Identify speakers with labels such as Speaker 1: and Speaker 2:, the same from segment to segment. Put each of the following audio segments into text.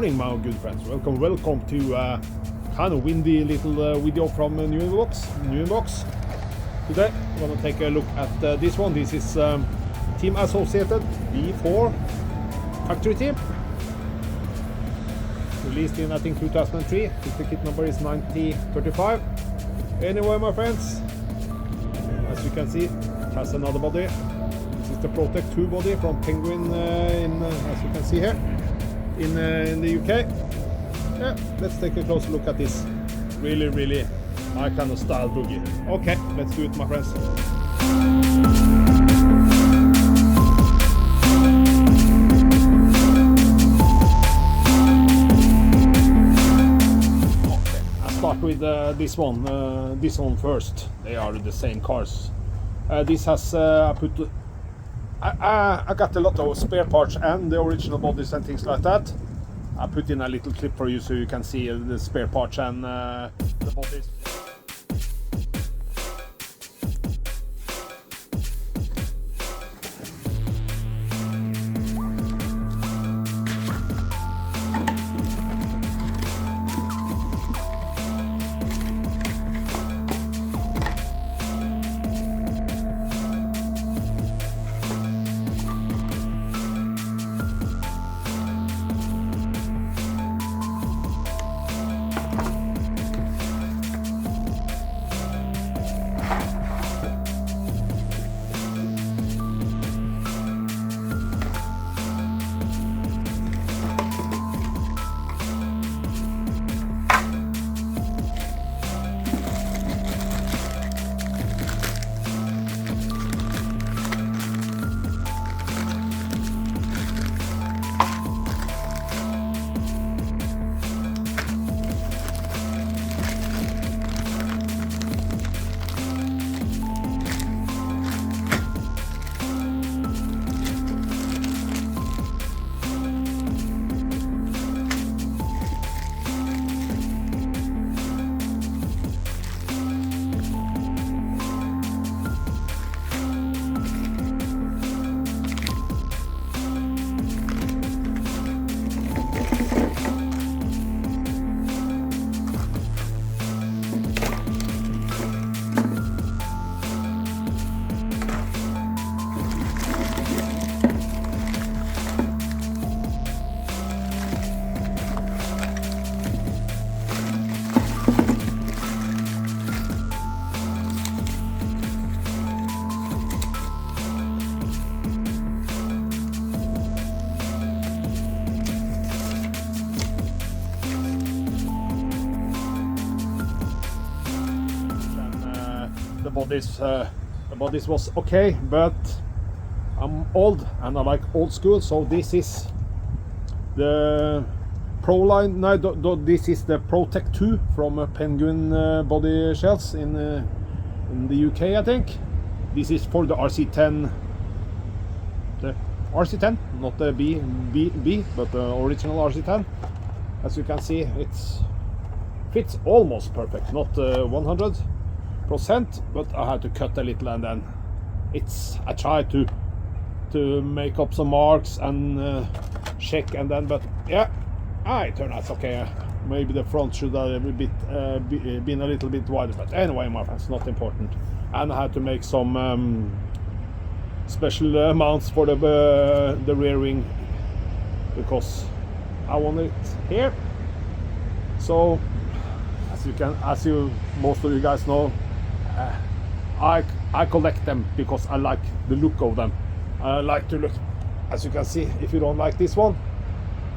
Speaker 1: morning, my good friends. Welcome to kind of windy little video from New Inbox. Today I'm going to take a look at this one. This is Team Associated V4 factory team. Released in I think 2003. The kit number is 9035. Anyway, my friends, as you can see, it has another body. This is the Protect 2 body from Penguin as you can see here in the UK. Yeah, let's take a closer look at this really my kind of style boogie. Okay, let's do it, my friends. Okay, I'll start with this one first. They are the same cars. This has I got a lot of spare parts and the original bodies and things like that. I put in a little clip for you so you can see the spare parts and the bodies. The bodies was okay, but I'm old and I like old school, so this is the Pro line. No, this is the Protect 2 from Penguin body shells in the UK, I think. This is for the RC10, not the B, but the original RC10. As you can see, it fits almost perfect, not 100%, but I had to cut a little, and then I tried to make up some marks and check, and then, but yeah, it turned out okay. Maybe the front should have been a little bit wider, but anyway, my friends, not important. And I had to make some special mounts for the rear wing because I want it here. So as you most of you guys know, I collect them because I like the look of them. I like to look, as you can see. If you don't like this one,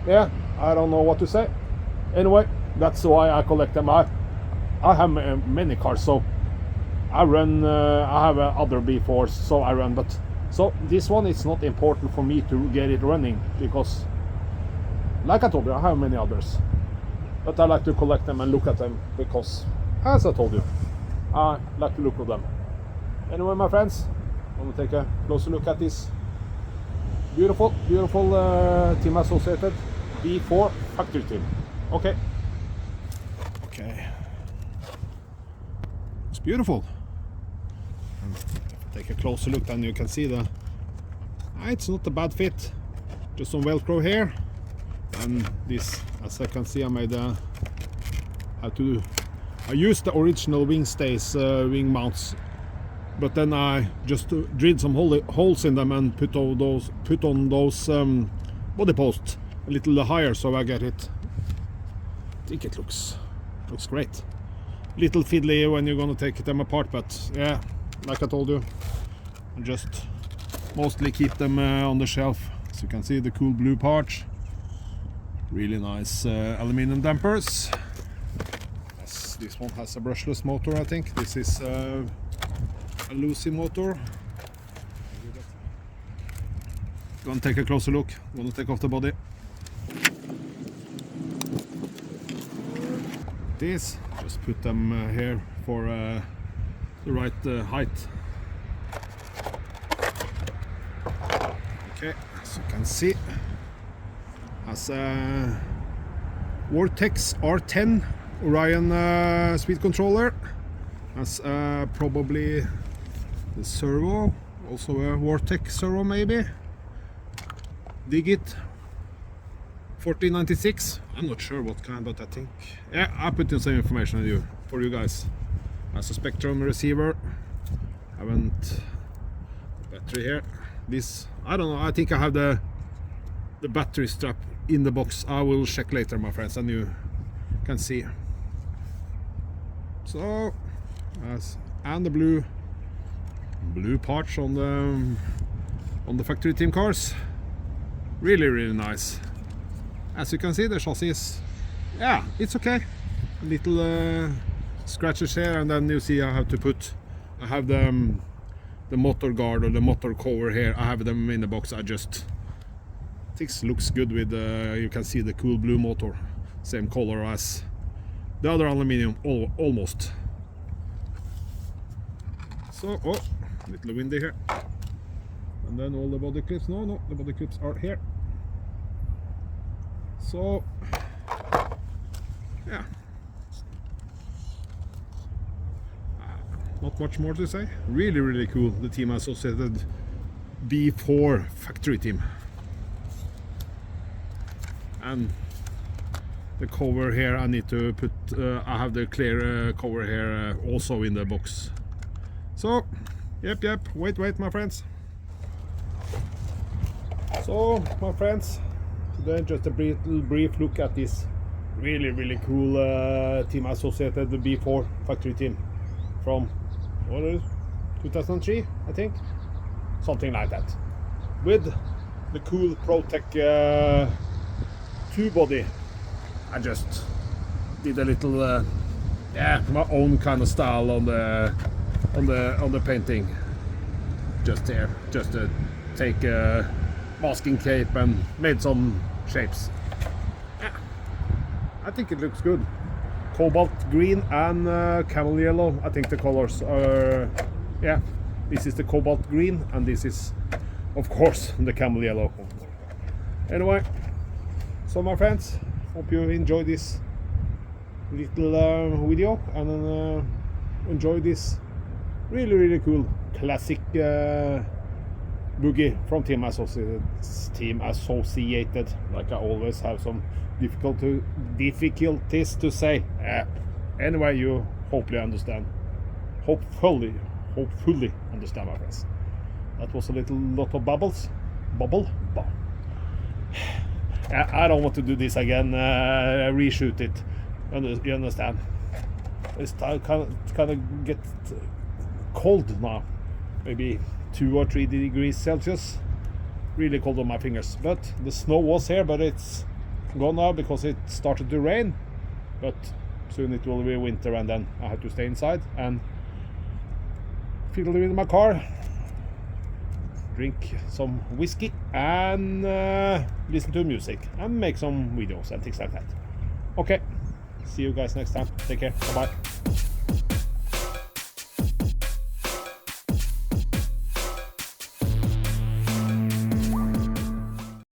Speaker 1: yeah, I don't know what to say. Anyway, that's why I collect them. I have many cars, so I run. I have other B4s, so I run. But so this one, it's not important for me to get it running because, like I told you, I have many others. But I like to collect them and look at them because, as I told you, I like the look of them. Anyway, my friends, I'm going to take a closer look at this beautiful Team Associated V4 factory team. Okay. It's beautiful. And if I take a closer look, then you can see it's not a bad fit. Just some Velcro here. And this, as I can see, I made I used the original wing stays, wing mounts, but then I just drilled some holes in them and put on those body posts a little higher, so I get it. I think it looks great. Little fiddly when you're gonna take them apart, but yeah, like I told you, I just mostly keep them on the shelf. As you can see, the cool blue parts, really nice aluminum dampers. Yes, this one has a brushless motor, I think. This is a Lucy motor. Gonna take a closer look. Gonna take off the body. These, just put them here for the right height. Okay, as you can see, has a Vortex R10 Orion speed controller. Has probably the servo, also a Vortex servo maybe. Digit 1496. I'm not sure what kind, but I think, yeah, I put in some information for you guys. As a Spectrum receiver, haven't battery here. This, I don't know, I think I have the battery strap in the box. I will check later, my friends, and you can see. So, and the blue parts on the factory team cars. Really nice. As you can see, the chassis is, yeah, it's okay. A little scratches here, and then you see I have the motor guard or the motor cover here. I have them in the box. I just think it looks good with you can see the cool blue motor, same color as the other aluminum, almost. So, oh, a little windy here. And then all the body clips, no, the body clips are here. So, yeah, not much more to say. Really cool, the Team Associated B4 factory team. And the cover here, I need to put, I have the clear cover here also in the box. So, yep, wait, my friends. So, my friends, today just a brief look at this really cool Team Associated B4 factory team from, what is it, 2003, I think, something like that, with the cool ProTech 2 body. I just did a little, yeah, my own kind of style on the painting, just here, just to take a masking tape and made some shapes. Yeah, I think it looks good. Cobalt green and camel yellow, I think the colors are, yeah, this is the cobalt green and this is of course the camel yellow. Anyway, so my friends, hope you enjoy this little video and enjoy this really cool classic boogie from Team Associated. Like I always have some difficulties to say. Anyway, you hopefully understand. Hopefully understand, my friends. That was a lot of bubbles. I don't want to do this again. Reshoot it. You understand? It's kind of get cold now. Maybe 2 or 3 degrees Celsius. Really cold on my fingers. But the snow was here, but it's gone now because it started to rain. But soon it will be winter, and then I have to stay inside and fiddle with my car, drink some whiskey, and listen to music and make some videos and things like that. Okay, see you guys next time. Take care. Bye bye.